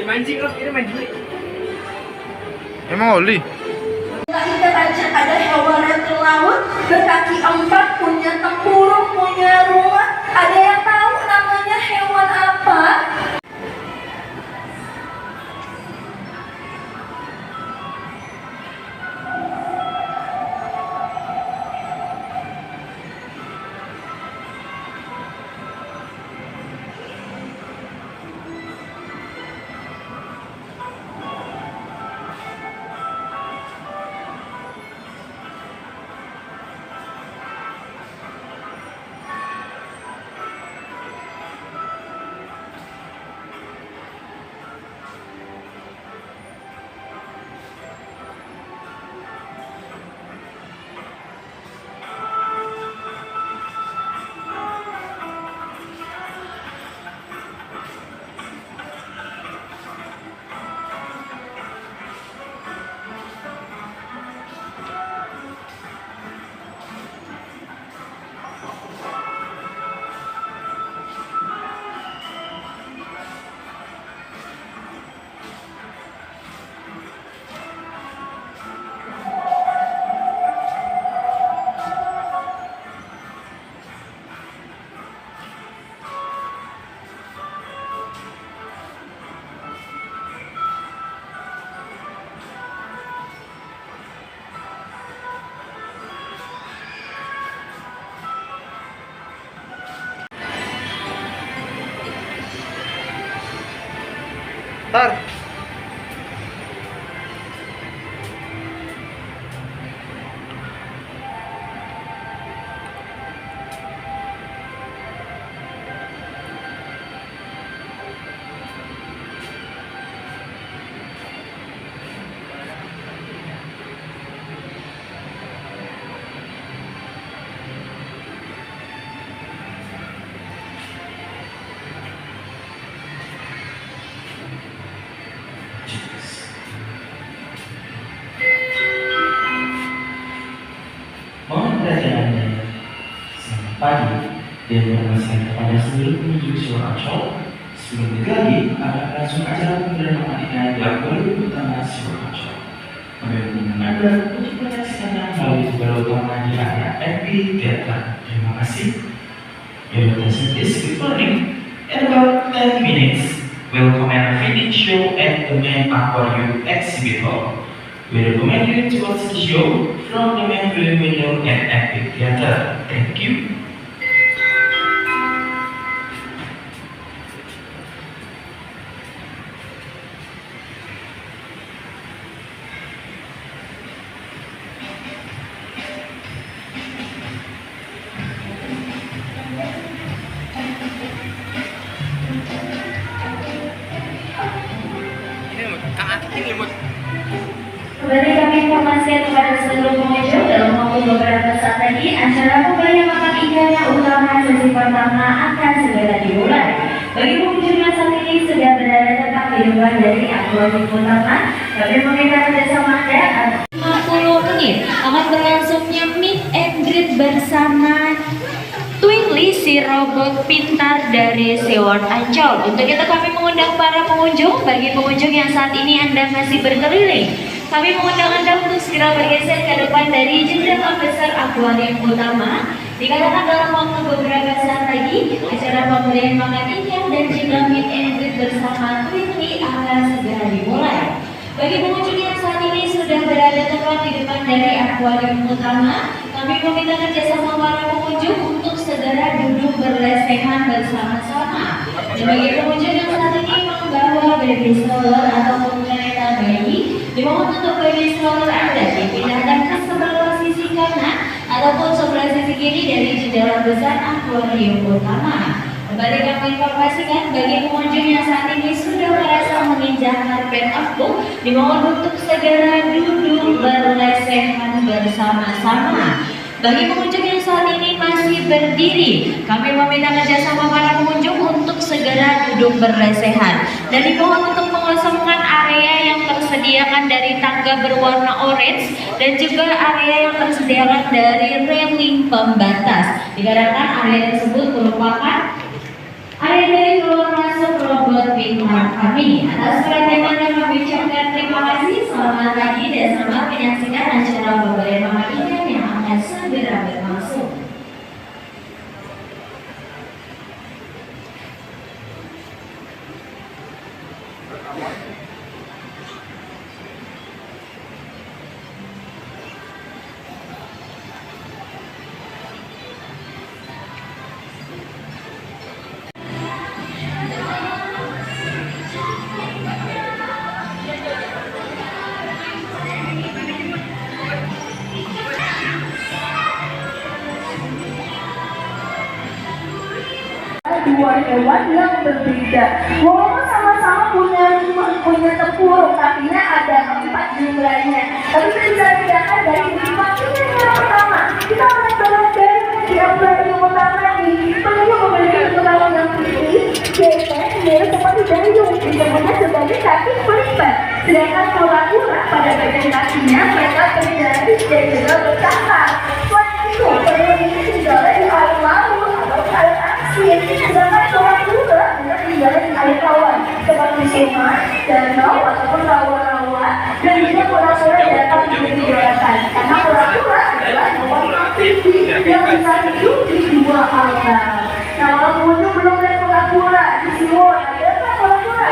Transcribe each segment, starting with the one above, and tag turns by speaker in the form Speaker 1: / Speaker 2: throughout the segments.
Speaker 1: Mancing loh, ini mancing.
Speaker 2: Emang oli?
Speaker 3: Kita baca ada hewan reptil laut berkaki 4, punya tempurung, punya rumah. Ada yang tahu namanya hewan apa?
Speaker 2: Tar.
Speaker 4: Mohon perhatian Anda. Selamat pagi dan menyampaikan kepada seluruh pengunjung Siwon Ancol. Sebelum lagi akan langsung acara pemberian makan ikan di akuarium utama Siwon Ancol. Kami mengundang Anda untuk menyaksikannya melalui jendela utama di area MB Theater. Terima kasih. Your attention is good morning. In about 10 minutes, we'll commence a finished show at the main aquarium exhibit hall. We recommend you to watch the show from the main viewing window at Epic Theater. Thank you.
Speaker 2: Ini lemut. Kang Aki ini lemut.
Speaker 3: Kembali kami informasikan kepada seluruh pengunjung dalam waktu beberapa saat lagi acara pemberian makan ikan yang utama sesi pertama akan segera dimulai. Bagi pengunjung yang saat ini sudah berada tepat di luar dari akuarium utama, kami meminta kerjasama Anda
Speaker 5: 50 menit akan berlangsungnya meet and greet bersama Twinly, si robot pintar dari Siwon Ancol. Untuk itu kami mengundang para pengunjung. Bagi pengunjung yang saat ini Anda masih berkeliling, kami mengundang Anda untuk segera bergeser ke depan dari jendela besar akuarium utama. Dikatakan dalam waktu beberapa saat lagi, acara pemberian makan ikan dan juga meet and greet bersama Twinly akan segera dimulai. Bagi pengunjung yang saat ini sudah berada tepat di depan dari akuarium utama, kami meminta kerjasama para pengunjung untuk segera duduk berlesehan bersama-sama. Dan bagi pengunjung yang saat ini membawa baby stroller ataupun kereta bayi, dimohon untuk baby stroller Anda dipindahkan ke sebelah sisi kanan ataupun sebelah sisi kiri dari jendela besar akuarium utama. Kembali kami informasikan bagi pengunjung yang saat ini sudah merasa menginjak karpet empuk, dimohon untuk segera duduk berlesehan bersama-sama. Bagi pengunjung yang saat ini masih berdiri, kami meminta kerjasama para pengunjung untuk segera duduk berlesehan dan dimohon untuk mengosongkan area yang tersediakan dari tangga berwarna orange dan juga area yang tersediakan dari railing pembatas. Dikarenakan area tersebut merupakan area dari keluar masuk robot pintar kami. Atas perhatian Anda kami ucapkan terima kasih. Selamat pagi dan selamat menyaksikan acara pemberian makan ikan yang akan segera berlangsung.
Speaker 3: dua hewan yang berbeda. Walaupun sama-sama punya tempurung, kakinya ada 4 jumlahnya, tapi kita bisa bedakan dari kakinya yang pertama. Kita melihat dari di akuarium utama ini, pengunjung memiliki bentuk yang putih, getek, mirip seperti dayung, disebutnya sebagai kaki pelipat. Sedangkan kura-kura pada bagian kakinya mereka berjari dan juga bercakar. Selain itu, pengunjung ini tinggal di air laut atau air asin. Sedangkan kura-kura tinggal di air tawar seperti sungai, danau ataupun rawa-rawa. Dan juga kura-kura datang dari daratan karena kura-kura adalah hewan aktif yang bisa hidup di dua alam. Nah, kalau pengunjung belum lihat kura-kura di Siwon, ada nggak kura-kura?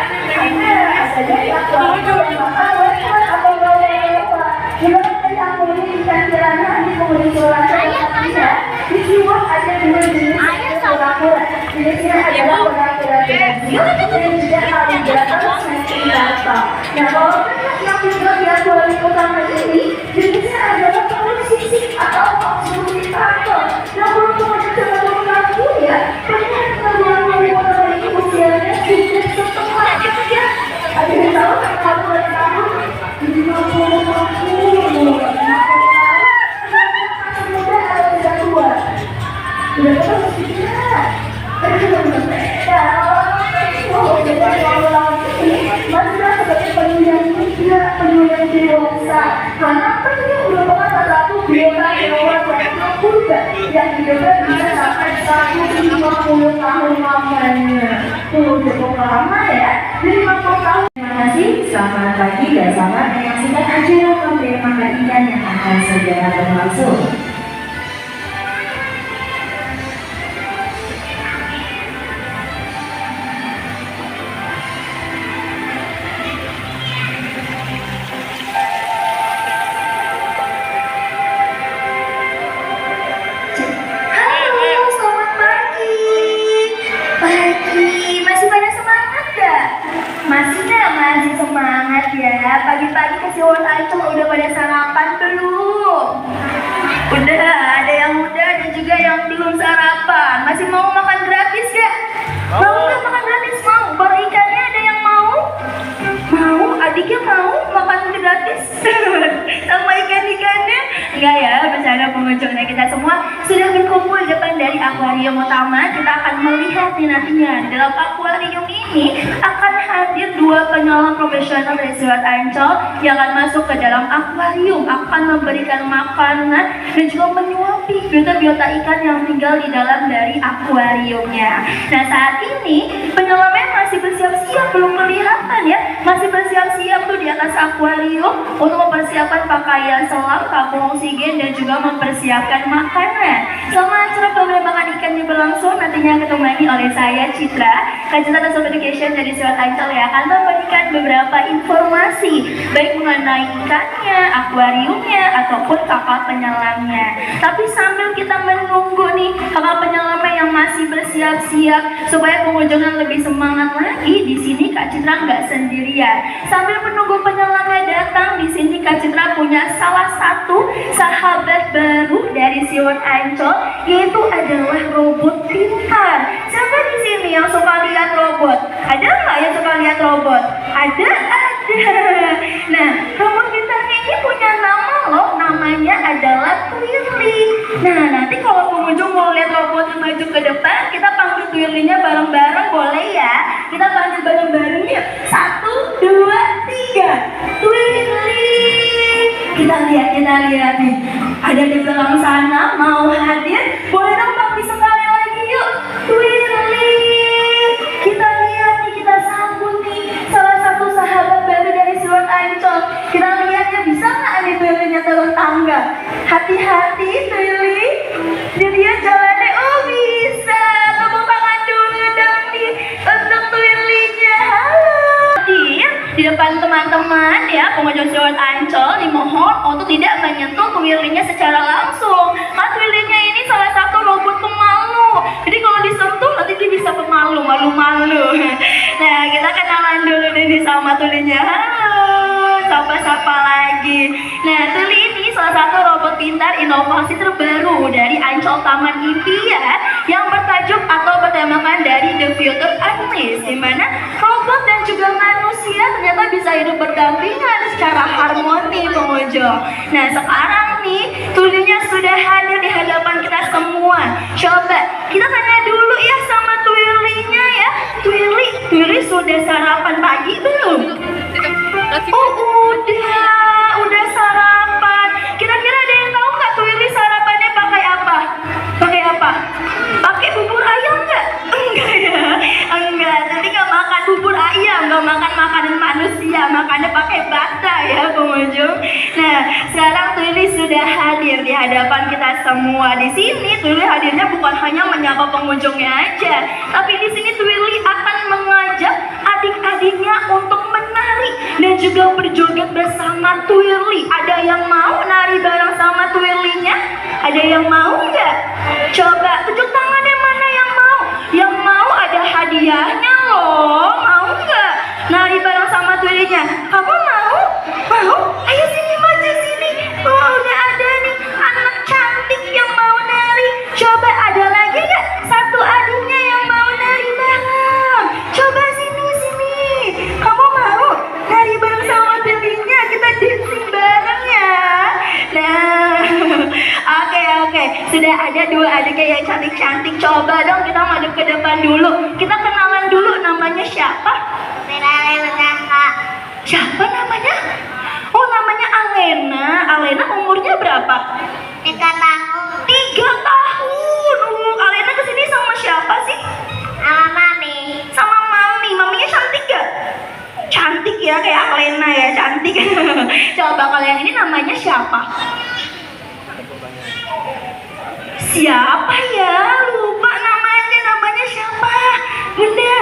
Speaker 3: Ada di akuarium yang makan kura-kura atau rawa-rawa. Juga dari akuarium ikan piranha di penghuni Sulawesi Selatan. Di Siwon ada 2 jenis kura-kura. Jenisnya adalah kura-kura pensil dan juga alligator sensitiva. apa. Nah, kalau yang tinggal di akuarium utama ini jenisnya adalah musisi atau komunicator. Nah, kalau pengunjung coba mengaku ya, ternyata akuarium utama ini usianya sudah setengah ya. Ada yang tahu kalau dari tahun 50 tahun. Muda atau tidak tua? Udah tahu tidak? Masih sebagai penyuling dewasa. Kenapa dia udah banget satu biota dewasa purba yang hidupnya bisa sampai 150 tahun lamanya. Tuh cukup lama ya, 50 tahun.
Speaker 5: Terima kasih, selamat pagi dan selamat menyaksikan acara pemberian makan ikan yang akan segera berlangsung.
Speaker 3: Halo, selamat pagi. Masih pada semangat gak? Masih semangat ya. Pagi-pagi ke Siwon Ancol udah pada sarapan belum? Udah, ada yang udah dan juga yang belum sarapan. Masih mau makan gratis gak? Mau gak makan gratis? Mau? Baru ikannya ada yang mau? Mau? Adiknya mau makan gratis? Sama ikan-ikannya? Enggak ya, bercanda pengunjungnya. Kita semua sudah berkumpul depan dari akuarium utama. Kita akan melihat nih nantinya di dalam akuarium ini akan hadir 2 penyelam profesional dari Siwon Ancol yang akan masuk ke dalam akuarium, akan memberikan makanan dan juga menyuapi biota-biota ikan yang tinggal di dalam dari akuariumnya. Nah, saat ini penyelamnya masih bersiap-siap, belum kelihatan ya, masih bersiap-siap tuh di atas akuarium untuk mempersiapkan pakaian selam, tabung oksigen dan juga mempersiapkan makanan. Selama acara pemberian makan ikan berlangsung, nantinya ditemani oleh saya Citra, Kajian Soft Education dari Siwon Ancol ya, akan memberikan beberapa informasi baik mengenai ikannya, akuariumnya ataupun kakak penyelamnya. Tapi sambil kita menunggu nih kakak penyelamnya yang masih bersiap-siap supaya pengunjungnya lebih semangat lagi, di sini Kak Citra nggak sendirian. Sambil menunggu penyelamnya datang, di sini Kak Citra punya salah satu sahabat baru dari Siwon Ancol, yaitu adalah robot pintar. Siapa di sini yang suka lihat robot? Ada nggak yang suka lihat robot? Ada. Nah, robot pintarnya ini punya nama loh, namanya adalah Twirly. Nah, nanti kalau pengunjung mau lihat robotnya maju ke depan, kita panggil Twirly-nya bareng-bareng, boleh ya? Kita panggil bareng-bareng yuk. 1, 2, 3. Twirly. Kita lihat nih. Ada di belakang sana, mau hadir? Boleh dong panggil sekali lagi yuk. Twirly. Kita lihat nih, kita sambut nih salah satu sahabat baru dari Siwon Ancol. Kita lihat ya, bisa nggak nih Twirly-nya turun tangga? Hati-hati Twirly. Dia jalannya, oh bisa. Tepuk tangan dulu dong nih untuk Twirly-nya. Halo. Di depan teman-teman ya, pengunjung Siwon Ancol dimohon untuk tidak menyentuh Twirly-nya secara langsung. Karena Twirly-nya ini salah satu robot pemalu. Jadi kalau disentuh nanti dia bisa pemalu, malu-malu. Nah, kita kenalan dulu nih sama Twirly-nya. Halo, sapa-sapa lagi. Nah, Twirly ini salah satu robot pintar inovasi terbaru dari Ancol Taman Impian yang bertajuk atau bertemakan dari The Future Unleashed, di mana robot dan juga manusia ternyata bisa hidup berdampingan secara harmoni pengunjung. Nah, sekarang nih Twirly-nya sudah hadir di hadapan kita semua. Coba kita tanya dulu ya sama Twirly-nya ya. Twirly sudah sarapan pagi belum? Oh, udah sarapan. Kira-kira ada yang tahu nggak Twirly sarapannya pakai apa? Pakai bubur ayam nggak? Enggak ya, enggak. Tadi nggak makan bubur ayam, nggak makan makanan manusia, makannya pakai bata ya pengunjung. Nah, sekarang Twirly sudah hadir di hadapan kita semua. Di sini Twirly hadirnya bukan hanya menyapa pengunjungnya aja, tapi di sini Twirly akan mengajak adik-adiknya untuk menari dan juga berjoget bersama Twirly. Ada yang mau nari bareng sama Twirly-nya? Ada yang mau nggak? Coba tunjuk tangannya, mana yang mau? Yang mau ada hadiahnya loh. Mau nggak nari bareng sama Twirly cantik. Coba dong kita maju ke depan dulu. Kita kenalan dulu, namanya siapa? Siapa namanya? Oh, namanya Alena. Alena umurnya berapa?
Speaker 6: 3 tahun
Speaker 3: 3 tahun. Alena kesini sama siapa sih?
Speaker 6: sama mami.
Speaker 3: Sama mami. Maminya cantik gak? Cantik ya, kayak Alena ya, cantik. Coba kalau yang ini namanya siapa? Siapa ya? Lupa namanya. Namanya siapa? Bunda.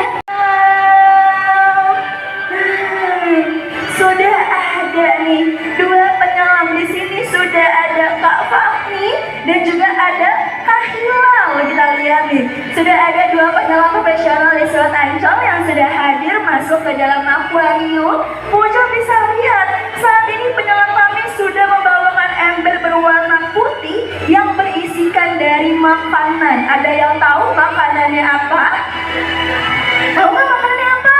Speaker 3: Sudah ada nih 2 penyelam di sini. Sudah ada Kak Fahmi dan juga ada Kak Hilal. Kita lihat nih, sudah ada 2 penyelam profesional di Selat Ancol yang sudah hadir masuk ke dalam akuarium. Pengunjung bisa lihat saat ini penyelam kami sudah membawakan ember berwarna putih yang berisikan dari makanan. Ada yang tahu makanannya apa? Tahu nggak makanannya apa?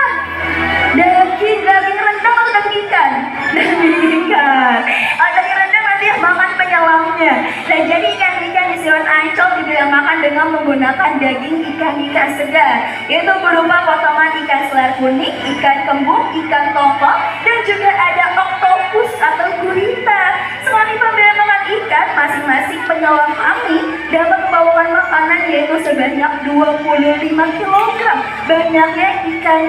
Speaker 3: Daging rendang atau daging ikan? Daging ikan. Daging rendang nanti yang makan penyelamnya. Dan jadi ikan-ikan di Selat Ancol juga yang makan dengan menggunakan daging ikan segar, yaitu berupa potongan ikan selar kuning, ikan kembung, ikan tongkol, dan juga ada oktopus atau gurita. Selain pemberian makan ikan, masing-masing penyelam kami dapat membawakan makanan yaitu sebanyak 25 kg banyaknya ikan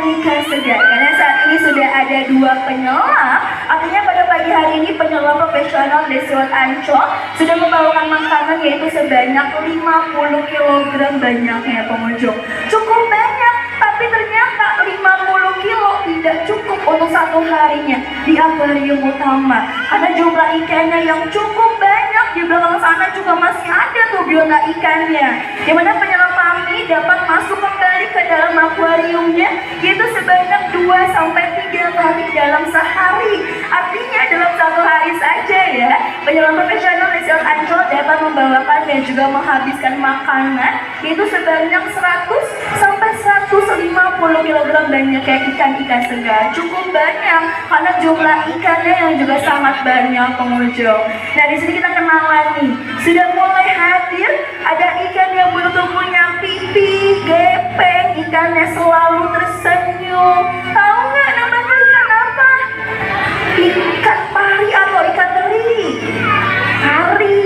Speaker 3: segar. Karena saat ini sudah ada 2 penyelam, artinya pada pagi hari ini penyelam profesional di Selat Ancol sudah membawakan makanan yaitu sebanyak 50 kg banyaknya pengunjung. Cukup banyak, tapi ternyata 50 kilo tidak cukup untuk 1 harinya di akuarium utama. Karena jumlah ikannya yang cukup banyak, di belakang sana juga masih ada tuh biota ikannya. Dimana penyelam kami dapat masuk kembali ke dalam akuariumnya yaitu sebanyak 2-3 kali dalam sehari. Artinya dalam 1 hari saja ya, penyelam profesional di Selat Ancol dapat membawakan dan juga menghabiskan makanan yaitu sebanyak 100-150 kg banyaknya ikan segar. Cukup banyak karena jumlah ikannya yang juga sangat banyak pengunjung. Nah, di sini kita kenalan nih. Sudah mulai hadir ada ikan yang betul punya pipi gepeng, ikannya selalu tersenyum. Tahu nggak namanya ikan apa? Ikan pari atau ikan teri? Pari.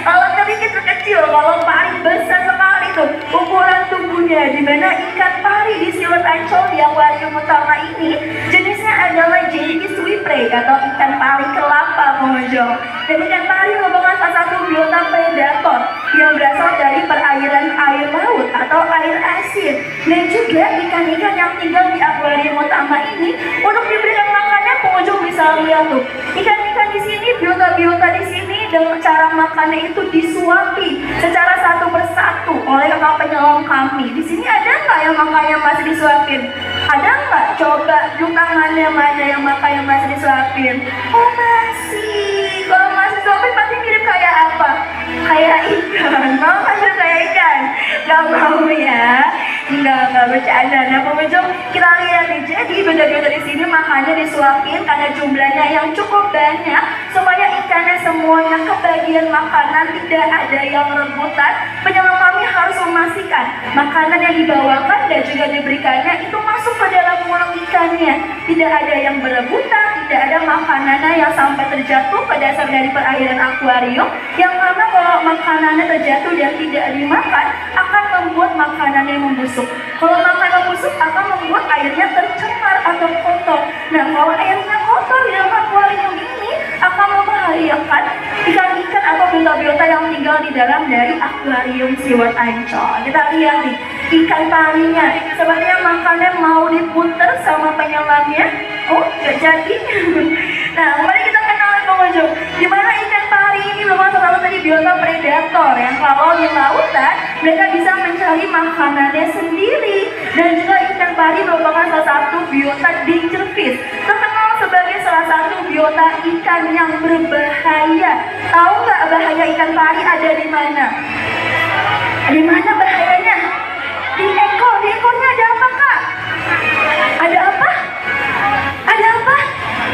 Speaker 3: Kalau teri kecil-kecil, kalau pari besar sekali tuh ukuran tubuhnya. Dimana ikan pari di Selat Ancol di akuarium utama ini jenisnya adalah jenis wipre atau ikan pari kelapa pengunjung. Dan ikan pari merupakan salah satu biota predator yang berasal dari perairan air laut atau air asin. Dan juga ikan-ikan yang tinggal di akuarium utama ini untuk diberikan makannya pengunjung bisa lihat tuh. Ikan-ikan di sini, biota-biota di sini dengan cara makannya itu disuapi secara satu persatu oleh kakak penyelam kami. Di sini ada nggak yang makannya masih disuapin? Ada nggak? Coba tunjuk tangannya mana yang makannya masih disuapin. Oh masih. Kalau masih disuapin pasti mirip kayak apa? Kayak ikan. Mau kan mirip kayak ikan? Gak mau ya? Enggak bercanda. Nah pengunjung, kita lihat nih. Jadi biota-biota di sini makannya disuapin karena jumlahnya yang cukup banyak supaya ikannya semuanya kebagian makanan, tidak ada yang rebutan. Penyelam kami harus memastikan makanan yang dibawakan dan juga diberikannya itu masuk ke dalam mulut ikannya. Tidak ada yang berebutan, tidak ada makanannya yang sampai terjatuh ke dasar dari perairan akuarium. Yang karena kalau makanannya terjatuh dan tidak dimakan akan membuat makanannya membusuk. Kalau makanan membusuk akan membuat airnya tercemar atau kotor. Nah kalau airnya kotor di dalam akuarium ini akan membahayakan ikan-ikan atau biota-biota yang tinggal di dalam dari akuarium Selat Ancol. Kita lihat nih, ikan parinya sebenarnya makannya mau diputer sama penyelamnya. Oh, nggak jadi. Nah, mari kita kenal pengunjung. Dimana ikan pari ini merupakan salah satu tadi biota predator yang kalau di lautan mereka bisa mencari makanannya sendiri. Dan juga ikan pari merupakan salah satu biota danger fish, terkenal sebagai salah satu biota ikan yang berbahaya. Tahu nggak bahaya ikan pari ada di mana? Di mana bahayanya? Di ekor. Di ekornya ada apa kak? Ada apa? Ada apa?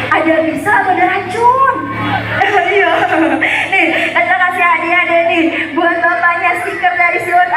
Speaker 3: Ada bisa atau ada racun? Iya. Nih, kita kasih hadiah deh nih buat bapaknya stiker dari Selat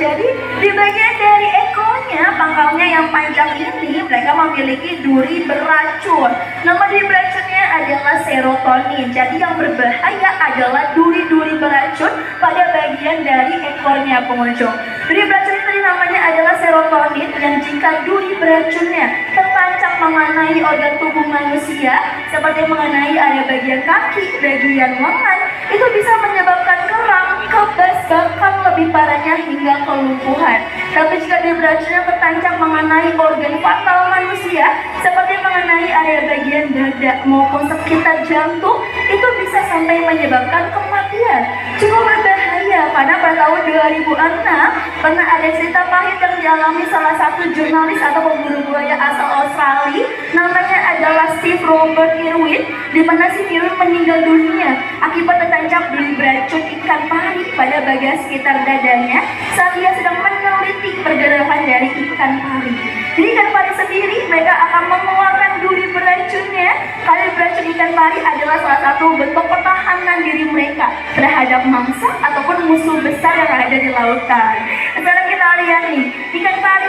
Speaker 3: Jadi di bagian dari ekornya, pangkalnya yang panjang ini, mereka memiliki duri beracun. Nama duri beracunnya adalah serotonin. Jadi yang berbahaya adalah duri-duri beracun pada bagian dari ekornya pengunjung. Duri beracun itu namanya adalah serotonin, yang jika duri beracunnya tertancap mengenai organ tubuh manusia, seperti mengenai area bagian kaki, bagian lengan, itu bisa menyebabkan kram, kebas, bahkan lebih parahnya hingga kelumpuhan. Tapi jika duri beracunnya tertancap mengenai organ fatal manusia, seperti mengenai area bagian dada maupun sekitar jantung, itu bisa sampai menyebabkan kematian. Cukup berbahaya karena pada tahun 2006 pernah ada cerita pahit yang dialami salah satu jurnalis atau pemburu buaya asal Australia, namanya adalah Steve Robert Irwin, di mana si Irwin meninggal dunia akibat tertancap duri beracun ikan pari pada bagian sekitar dadanya saat dia sedang meneliti pergerakan dari ikan pari. Jadi ikan pari sendiri, mereka akan mengeluarkan duri beracunnya. Karena beracun ikan pari adalah salah satu bentuk pertahanan diri mereka terhadap mangsa ataupun musuh besar yang ada di lautan. Sekarang kita lihat nih, ikan pari